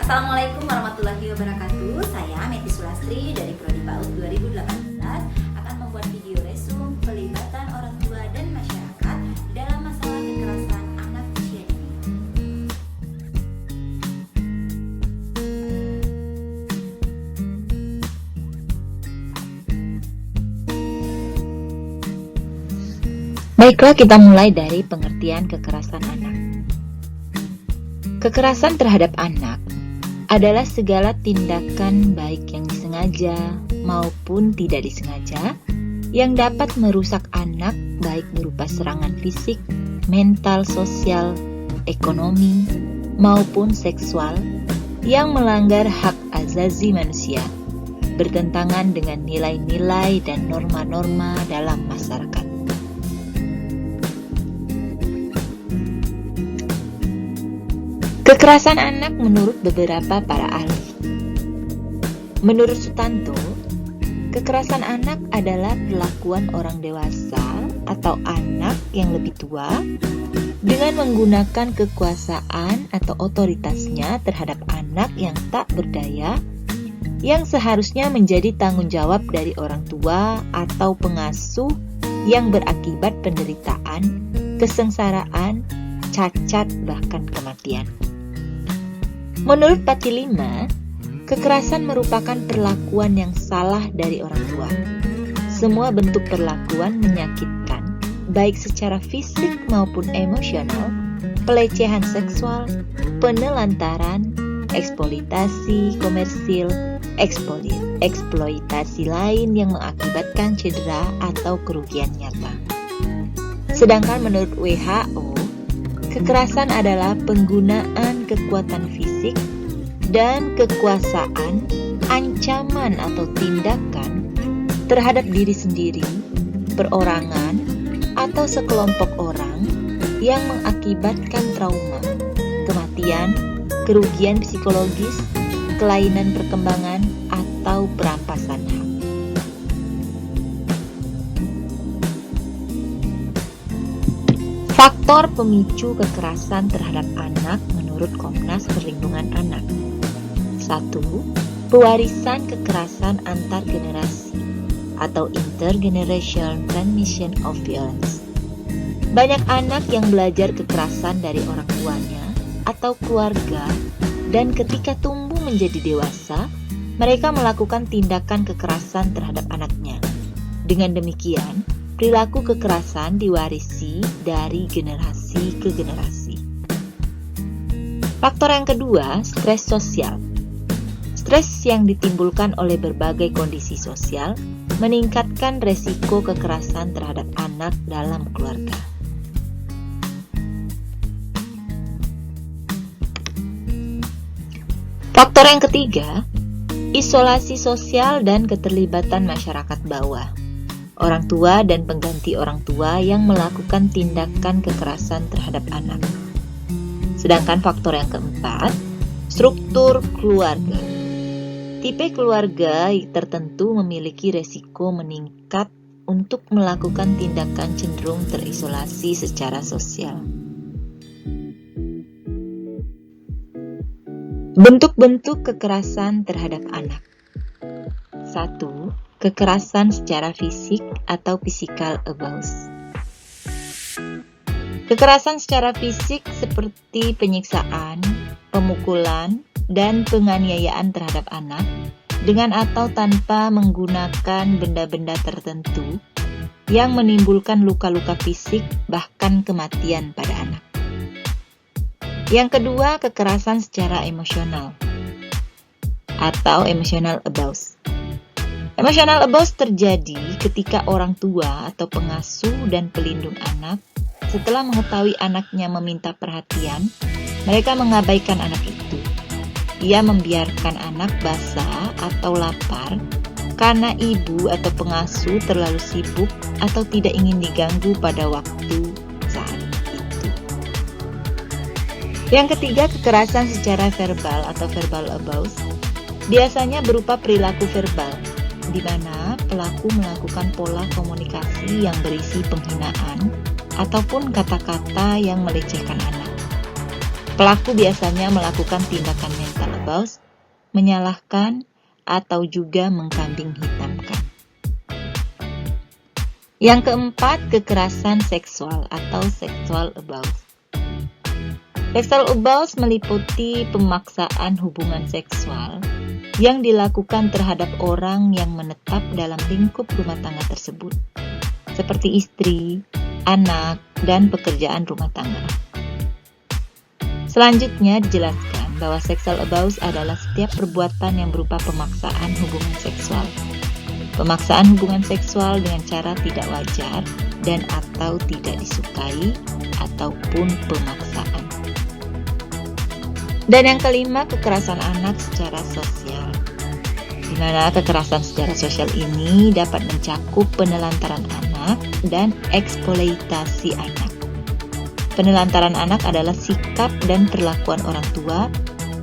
Assalamualaikum warahmatullahi wabarakatuh. Saya Meti Sulastri dari Prodi PAUD 2018 akan membuat video resum pelibatan orang tua dan masyarakat dalam masalah kekerasan anak usia dini. Baiklah, kita mulai dari pengertian kekerasan anak. Kekerasan terhadap anak adalah segala tindakan baik yang disengaja maupun tidak disengaja yang dapat merusak anak baik berupa serangan fisik, mental, sosial, ekonomi, maupun seksual yang melanggar hak asasi manusia, bertentangan dengan nilai-nilai dan norma-norma dalam masyarakat. Kekerasan anak menurut beberapa para ahli. Menurut Sutanto, kekerasan anak adalah perlakuan orang dewasa atau anak yang lebih tua dengan menggunakan kekuasaan atau otoritasnya terhadap anak yang tak berdaya yang seharusnya menjadi tanggung jawab dari orang tua atau pengasuh yang berakibat penderitaan, kesengsaraan, cacat, bahkan kematian. Menurut Pati 5, kekerasan merupakan perlakuan yang salah dari orang tua. Semua bentuk perlakuan menyakitkan, baik secara fisik maupun emosional, pelecehan seksual, penelantaran, eksploitasi komersil, eksploitasi lain yang mengakibatkan cedera atau kerugian nyata. Sedangkan menurut WHO, kekerasan adalah penggunaan kekuatan fisik dan kekuasaan, ancaman atau tindakan terhadap diri sendiri, perorangan, atau sekelompok orang yang mengakibatkan trauma, kematian, kerugian psikologis, kelainan perkembangan, atau perampasan hak. Faktor pemicu kekerasan terhadap anak menurut Komnas Perlindungan Anak. 1. Pewarisan kekerasan antar generasi atau intergenerational transmission of violence. Banyak anak yang belajar kekerasan dari orang tuanya atau keluarga, dan ketika tumbuh menjadi dewasa, mereka melakukan tindakan kekerasan terhadap anaknya. Dengan demikian, perilaku kekerasan diwarisi dari generasi ke generasi. Faktor yang kedua, stres sosial. Stres yang ditimbulkan oleh berbagai kondisi sosial meningkatkan resiko kekerasan terhadap anak dalam keluarga. Faktor yang ketiga, isolasi sosial dan keterlibatan masyarakat bawah. Orang tua dan pengganti orang tua yang melakukan tindakan kekerasan terhadap anak. Sedangkan faktor yang keempat, struktur keluarga. Tipe keluarga tertentu memiliki resiko meningkat untuk melakukan tindakan cenderung terisolasi secara sosial. Bentuk-bentuk kekerasan terhadap anak. 1. Kekerasan secara fisik atau physical abuse. Kekerasan secara fisik seperti penyiksaan, pemukulan, dan penganiayaan terhadap anak dengan atau tanpa menggunakan benda-benda tertentu yang menimbulkan luka-luka fisik bahkan kematian pada anak. Yang kedua, kekerasan secara emosional atau emotional abuse. Emotional abuse terjadi ketika orang tua atau pengasuh dan pelindung anak setelah mengetahui anaknya meminta perhatian, mereka mengabaikan anak itu. Ia membiarkan anak basah atau lapar karena ibu atau pengasuh terlalu sibuk atau tidak ingin diganggu pada waktu saat itu. Yang ketiga, kekerasan secara verbal atau verbal abuse biasanya berupa perilaku verbal, di mana pelaku melakukan pola komunikasi yang berisi penghinaan ataupun kata-kata yang melecehkan anak. Pelaku biasanya melakukan tindakan mental abuse, menyalahkan, atau juga mengkambing hitamkan. Yang keempat, kekerasan seksual atau sexual abuse. Sexual abuse meliputi pemaksaan hubungan seksual yang dilakukan terhadap orang yang menetap dalam lingkup rumah tangga tersebut, seperti istri, anak, dan pekerjaan rumah tangga. Selanjutnya dijelaskan bahwa sexual abuse adalah setiap perbuatan yang berupa pemaksaan hubungan seksual. Pemaksaan hubungan seksual dengan cara tidak wajar dan atau tidak disukai ataupun pemaksaan. Dan yang kelima, kekerasan anak secara sosial. Di mana kekerasan secara sosial ini dapat mencakup penelantaran anak dan eksploitasi anak. Penelantaran anak adalah sikap dan perlakuan orang tua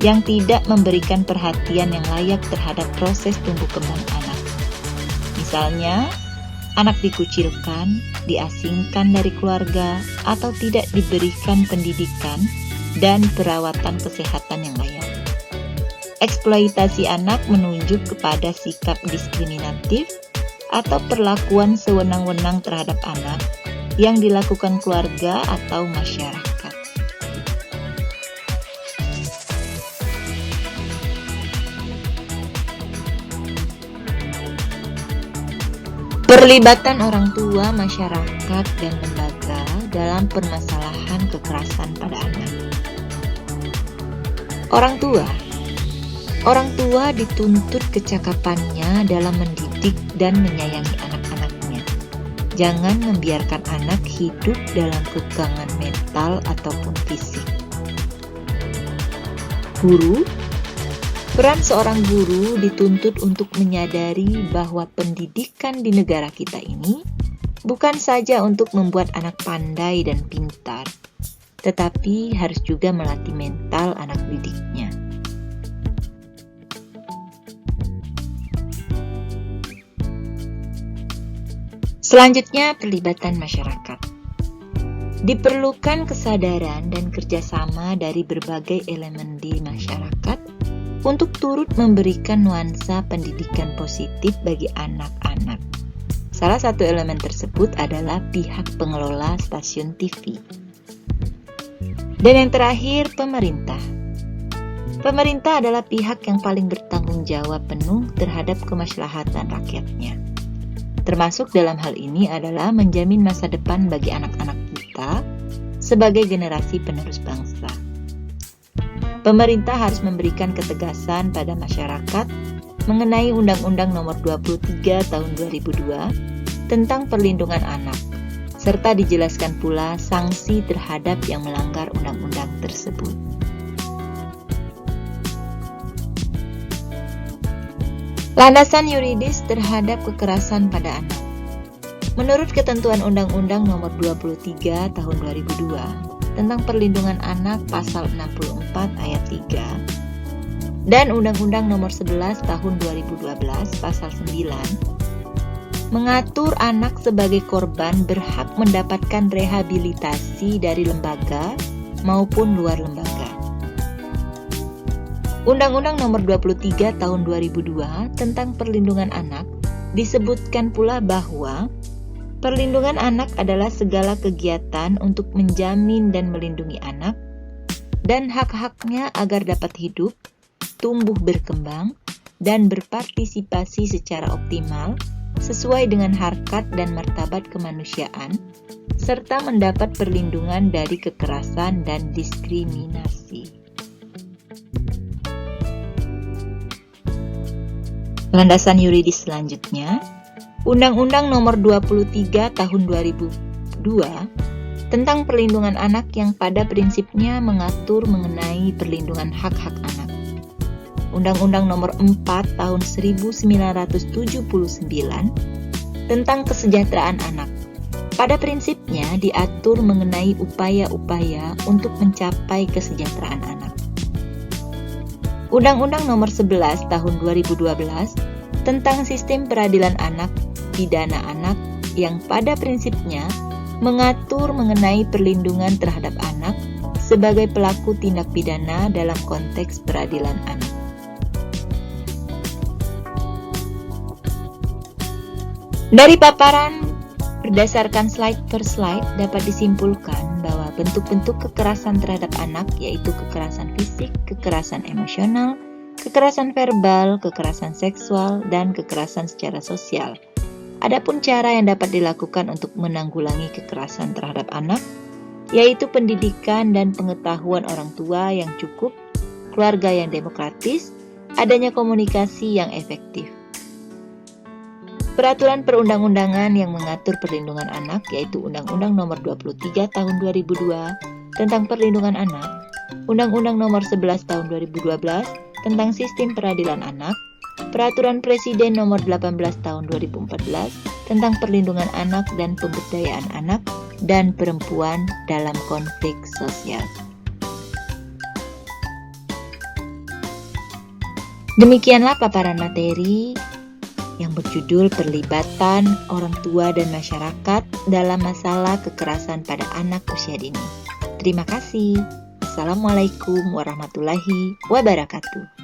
yang tidak memberikan perhatian yang layak terhadap proses tumbuh kembang anak. Misalnya, anak dikucilkan, diasingkan dari keluarga, atau tidak diberikan pendidikan dan perawatan kesehatan yang layak. Eksploitasi anak menunjuk kepada sikap diskriminatif atau perlakuan sewenang-wenang terhadap anak yang dilakukan keluarga atau masyarakat. Perlibatan orang tua, masyarakat, dan lembaga dalam permasalahan kekerasan pada anak. Orang tua dituntut kecakapannya dalam mendidik dan menyayangi anak-anaknya. Jangan membiarkan anak hidup dalam kekangan mental ataupun fisik. Guru, peran seorang guru dituntut untuk menyadari bahwa pendidikan di negara kita ini bukan saja untuk membuat anak pandai dan pintar, tetapi harus juga melatih mental anak didiknya. Selanjutnya, pelibatan masyarakat. Diperlukan kesadaran dan kerjasama dari berbagai elemen di masyarakat untuk turut memberikan nuansa pendidikan positif bagi anak-anak. Salah satu elemen tersebut adalah pihak pengelola stasiun TV. Dan yang terakhir, pemerintah. Pemerintah adalah pihak yang paling bertanggung jawab penuh terhadap kemaslahatan rakyatnya. Termasuk dalam hal ini adalah menjamin masa depan bagi anak-anak kita sebagai generasi penerus bangsa. Pemerintah harus memberikan ketegasan pada masyarakat mengenai Undang-Undang Nomor 23 Tahun 2002 tentang perlindungan anak, serta dijelaskan pula sanksi terhadap yang melanggar undang-undang tersebut. Landasan yuridis terhadap kekerasan pada anak. Menurut ketentuan Undang-Undang Nomor 23 Tahun 2002 tentang perlindungan anak pasal 64 ayat 3 dan Undang-Undang Nomor 11 Tahun 2012 pasal 9 mengatur anak sebagai korban berhak mendapatkan rehabilitasi dari lembaga maupun luar lembaga. Undang-Undang Nomor 23 Tahun 2002 tentang perlindungan anak disebutkan pula bahwa perlindungan anak adalah segala kegiatan untuk menjamin dan melindungi anak dan hak-haknya agar dapat hidup, tumbuh berkembang, dan berpartisipasi secara optimal sesuai dengan harkat dan martabat kemanusiaan, serta mendapat perlindungan dari kekerasan dan diskriminasi. Landasan yuridis selanjutnya, Undang-Undang Nomor 23 Tahun 2002 tentang perlindungan anak yang pada prinsipnya mengatur mengenai perlindungan hak-hak anak. Undang-Undang Nomor 4 Tahun 1979 tentang kesejahteraan anak. Pada prinsipnya diatur mengenai upaya-upaya untuk mencapai kesejahteraan anak. Undang-Undang Nomor 11 Tahun 2012 tentang Sistem Peradilan Anak, Pidana Anak yang pada prinsipnya mengatur mengenai perlindungan terhadap anak sebagai pelaku tindak pidana dalam konteks peradilan anak. Dari paparan berdasarkan slide per slide dapat disimpulkan bahwa bentuk-bentuk kekerasan terhadap anak yaitu kekerasan fisik, kekerasan emosional, kekerasan verbal, kekerasan seksual, dan kekerasan secara sosial. Adapun cara yang dapat dilakukan untuk menanggulangi kekerasan terhadap anak yaitu pendidikan dan pengetahuan orang tua yang cukup, keluarga yang demokratis, adanya komunikasi yang efektif. Peraturan perundang-undangan yang mengatur perlindungan anak yaitu Undang-Undang Nomor 23 Tahun 2002 tentang Perlindungan Anak, Undang-Undang Nomor 11 Tahun 2012 tentang Sistem Peradilan Anak, Peraturan Presiden Nomor 18 Tahun 2014 tentang Perlindungan Anak dan Pemberdayaan Anak dan Perempuan dalam Konflik Sosial. Demikianlah paparan materi yang berjudul Perlibatan Orang Tua dan Masyarakat dalam Masalah Kekerasan pada Anak Usia Dini. Terima kasih. Assalamualaikum warahmatullahi wabarakatuh.